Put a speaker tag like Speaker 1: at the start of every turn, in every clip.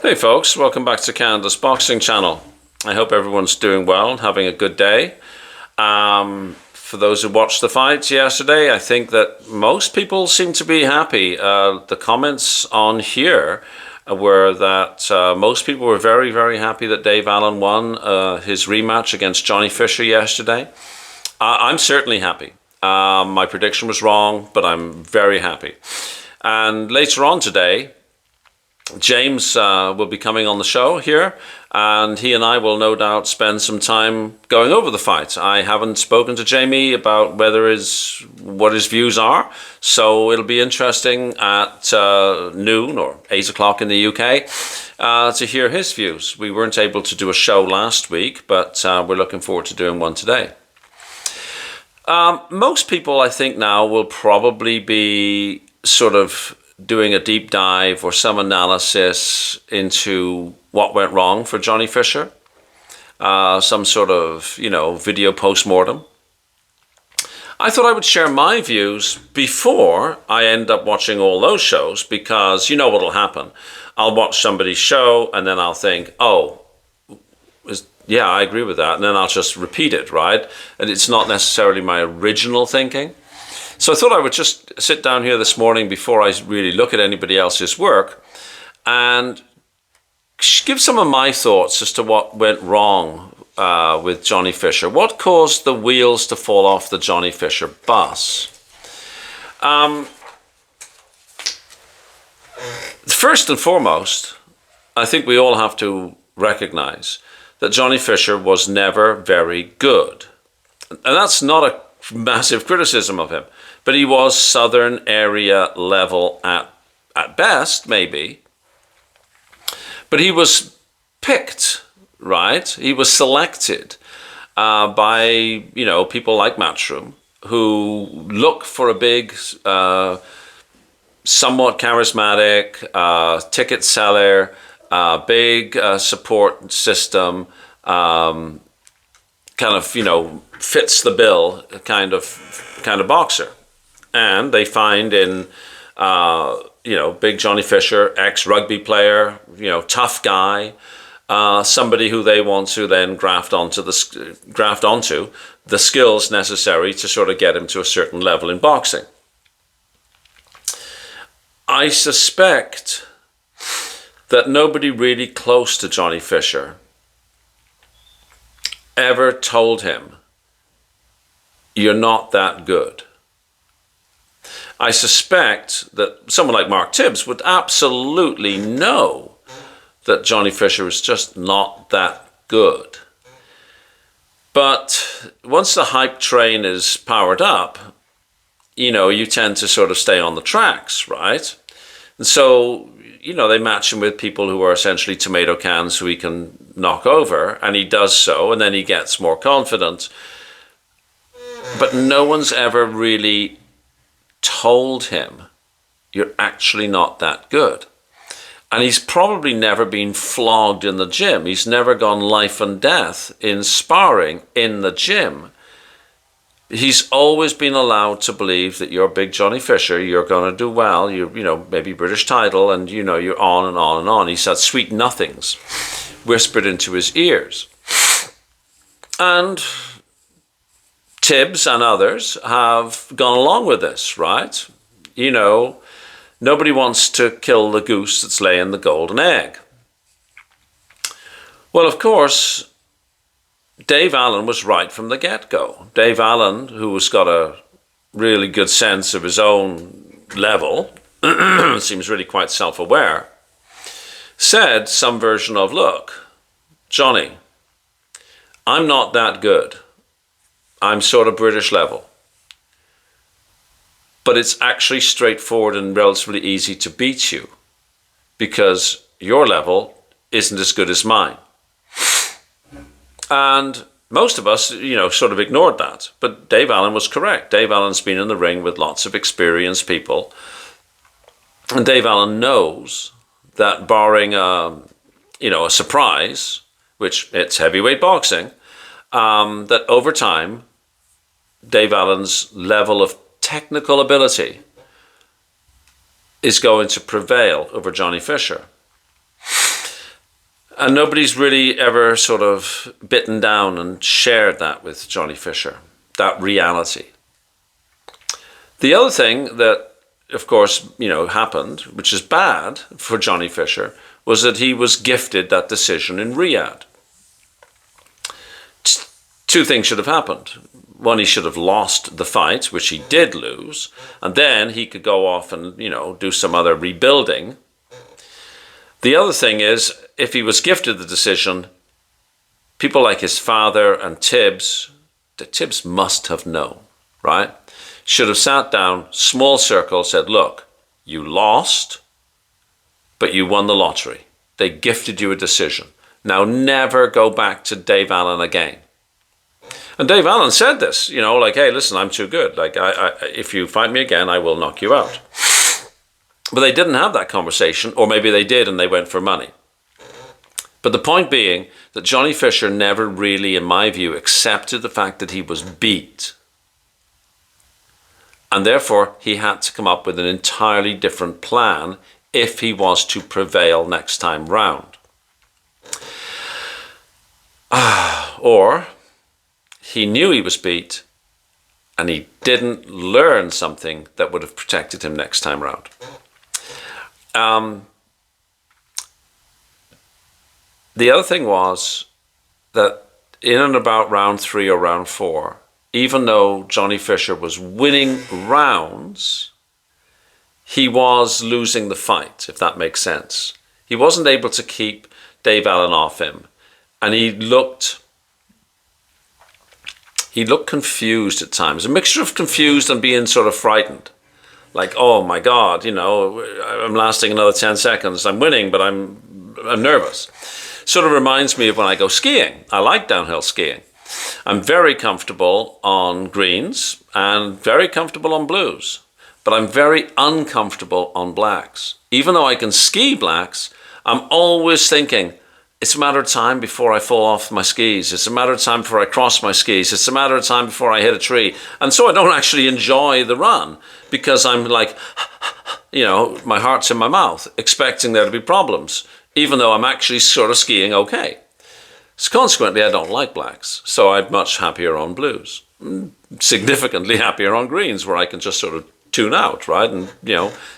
Speaker 1: Hey folks, welcome back to Canada's Boxing Channel. I hope everyone's doing well and having a good day. For those who watched the fights yesterday, I think that most people seem to be happy. The comments on here were that most people were very, very happy that Dave Allen won his rematch against Johnny Fischer yesterday. I'm certainly happy. My prediction was wrong, but I'm very happy. And later on today, James will be coming on the show here, and he and I will no doubt spend some time going over the fight. I haven't spoken to Jamie about what his views are, so it'll be interesting at noon or 8 o'clock in the UK to hear his views. We weren't able to do a show last week, but we're looking forward to doing one today. Most people, I think, now will probably be sort of doing a deep dive or some analysis into what went wrong for Johnny Fischer. Some sort of, video post-mortem. I thought I would share my views before I end up watching all those shows, because you know what'll happen. I'll watch somebody's show and then I'll think, yeah, I agree with that. And then I'll just repeat it, right? And it's not necessarily my original thinking. So I thought I would just sit down here this morning before I really look at anybody else's work and give some of my thoughts as to what went wrong with Johnny Fischer. What caused the wheels to fall off the Johnny Fischer bus? First and foremost, I think we all have to recognize that Johnny Fischer was never very good. And that's not a massive criticism of him, but he was Southern area level at best, maybe. But he was picked, right? He was selected by, people like Matchroom, who look for a big, somewhat charismatic ticket seller, big support system, kind of, fits the bill kind of boxer. And they find in, big Johnny Fischer, ex-rugby player, tough guy, somebody who they want to then graft onto the skills necessary to sort of get him to a certain level in boxing. I suspect that nobody really close to Johnny Fischer ever told him, "You're not that good." I suspect that someone like Mark Tibbs would absolutely know that Johnny Fischer is just not that good. But once the hype train is powered up, you tend to sort of stay on the tracks, right? And so, they match him with people who are essentially tomato cans who he can knock over, and he does so, and then he gets more confident. But no one's ever really told him, "You're actually not that good." And he's probably never been flogged in the gym. He's never gone life and death in sparring in the gym. He's always been allowed to believe that you're big Johnny Fischer, you're going to do well, maybe British title, and you're on and on and on. He's had sweet nothings whispered into his ears. And Tibbs and others have gone along with this, right? Nobody wants to kill the goose that's laying the golden egg. Well, of course, Dave Allen was right from the get-go. Dave Allen, who's got a really good sense of his own level, seems really quite self-aware, said some version of, "Look, Johnny, I'm not that good. I'm sort of British level. But it's actually straightforward and relatively easy to beat you because your level isn't as good as mine." And most of us, sort of ignored that. But Dave Allen was correct. Dave Allen's been in the ring with lots of experienced people. And Dave Allen knows that barring, a surprise, which it's heavyweight boxing, that over time, Dave Allen's level of technical ability is going to prevail over Johnny Fischer. And nobody's really ever sort of bitten down and shared that with Johnny Fischer, that reality. The other thing that, of course, happened, which is bad for Johnny Fischer, was that he was gifted that decision in Riyadh. Two things should have happened. One, he should have lost the fight, which he did lose, and then he could go off and, do some other rebuilding. The other thing is, if he was gifted the decision, people like his father and Tibbs must have known, right? Should have sat down, small circle, said, look, you lost, but you won the lottery. They gifted you a decision. Now never go back to Dave Allen again. And Dave Allen said this, hey, listen, I'm too good. If you fight me again, I will knock you out. But they didn't have that conversation, or maybe they did and they went for money. But the point being that Johnny Fischer never really, in my view, accepted the fact that he was beat. And therefore, he had to come up with an entirely different plan if he was to prevail next time round. Or he knew he was beat and he didn't learn something that would have protected him next time round. The other thing was that in and about round 3 or round 4, even though Johnny Fischer was winning rounds, he was losing the fight, if that makes sense. He wasn't able to keep Dave Allen off him, and he looked confused at times, a mixture of confused and being sort of frightened. Like, oh my God, I'm lasting another 10 seconds. I'm winning, but I'm nervous. Sort of reminds me of when I go skiing. I like downhill skiing. I'm very comfortable on greens and very comfortable on blues, but I'm very uncomfortable on blacks. Even though I can ski blacks, I'm always thinking, it's a matter of time before I fall off my skis. It's a matter of time before I cross my skis. It's a matter of time before I hit a tree. And so I don't actually enjoy the run because I'm like, my heart's in my mouth, expecting there to be problems, even though I'm actually sort of skiing okay. So consequently, I don't like blacks. So I'm much happier on blues, significantly happier on greens, where I can just sort of tune out, right? And,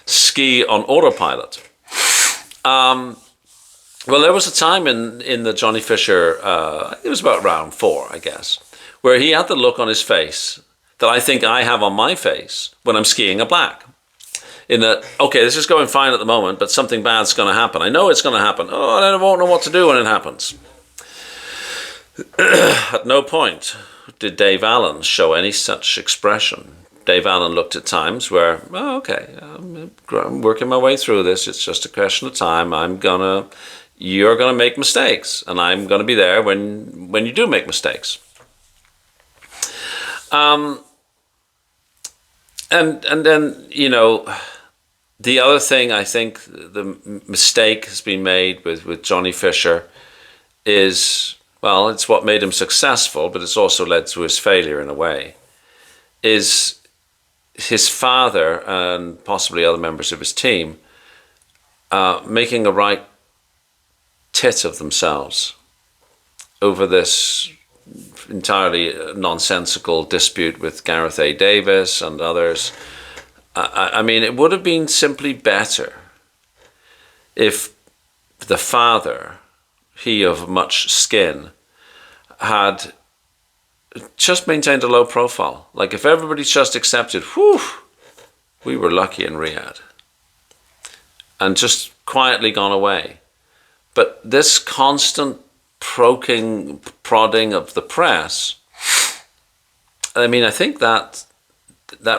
Speaker 1: ski on autopilot. Well, there was a time in the Johnny Fischer, it was about round 4, I guess, where he had the look on his face that I think I have on my face when I'm skiing a black. In that, okay, this is going fine at the moment, but something bad's going to happen. I know it's going to happen. Oh, and I won't know what to do when it happens. At no point did Dave Allen show any such expression. Dave Allen looked at times where, okay, I'm working my way through this. It's just a question of time. You're going to make mistakes, and I'm going to be there when you do make mistakes. And then, the other thing I think the mistake has been made with Johnny Fischer is, well, it's what made him successful, but it's also led to his failure in a way, is his father and possibly other members of his team making a right tit of themselves over this entirely nonsensical dispute with Gareth A. Davis and others. I mean, it would have been simply better if the father, he of much skin, had just maintained a low profile. Like if everybody just accepted, we were lucky in Riyadh, and just quietly gone away. But this constant prodding of the press, I mean, I think that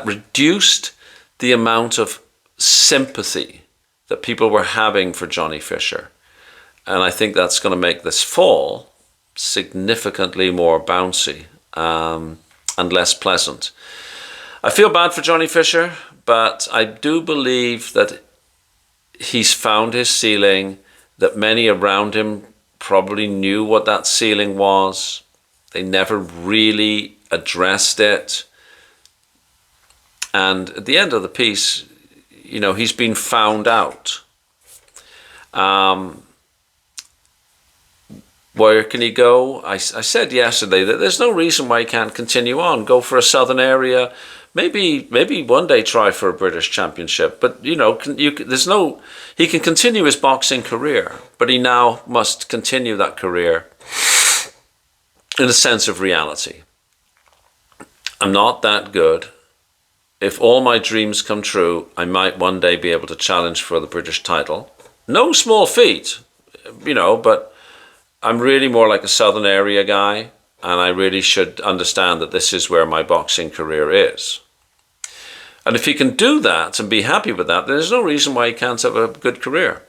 Speaker 1: reduced the amount of sympathy that people were having for Johnny Fischer. And I think that's going to make this fall significantly more bouncy and less pleasant. I feel bad for Johnny Fischer, but I do believe that he's found his ceiling, that many around him probably knew what that ceiling was. They never really addressed it. And at the end of the piece, he's been found out. Where can he go? I said yesterday that there's no reason why he can't continue on. Go for a southern area. Maybe one day try for a British Championship. But, you know, he can continue his boxing career, but he now must continue that career in a sense of reality. I'm not that good. If all my dreams come true, I might one day be able to challenge for the British title. No small feat, you know, but I'm really more like a southern area guy, and I really should understand that this is where my boxing career is. And if he can do that and be happy with that, there's no reason why he can't have a good career.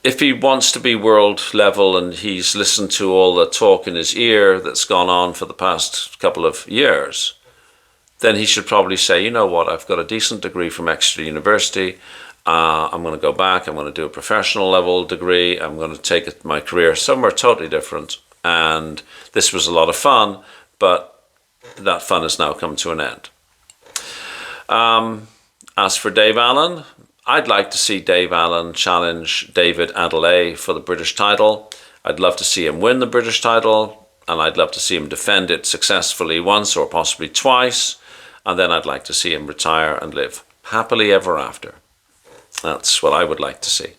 Speaker 1: If he wants to be world level and he's listened to all the talk in his ear that's gone on for the past couple of years, then he should probably say, you know what, I've got a decent degree from Exeter University. I'm going to go back. I'm going to do a professional level degree. I'm going to take my career somewhere totally different. And this was a lot of fun, but that fun has now come to an end. As for Dave Allen, I'd like to see Dave Allen challenge David Adelaide for the British title. I'd love to see him win the British title, and I'd love to see him defend it successfully once or possibly twice. And then I'd like to see him retire and live happily ever after. That's what I would like to see.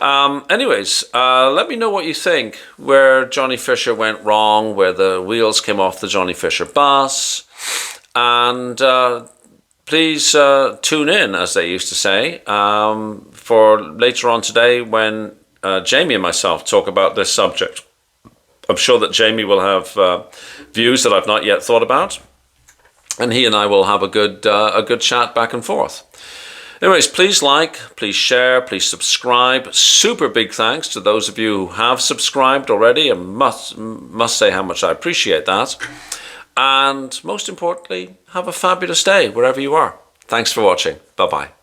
Speaker 1: Anyways, let me know what you think, where Johnny Fischer went wrong, where the wheels came off the Johnny Fischer bus. And please tune in, as they used to say, for later on today when Jamie and myself talk about this subject. I'm sure that Jamie will have views that I've not yet thought about, and he and I will have a good chat back and forth. Anyways, please like, please share, please subscribe. Super big thanks to those of you who have subscribed already. I must say how much I appreciate that. And most importantly, have a fabulous day wherever you are. Thanks for watching. Bye-bye.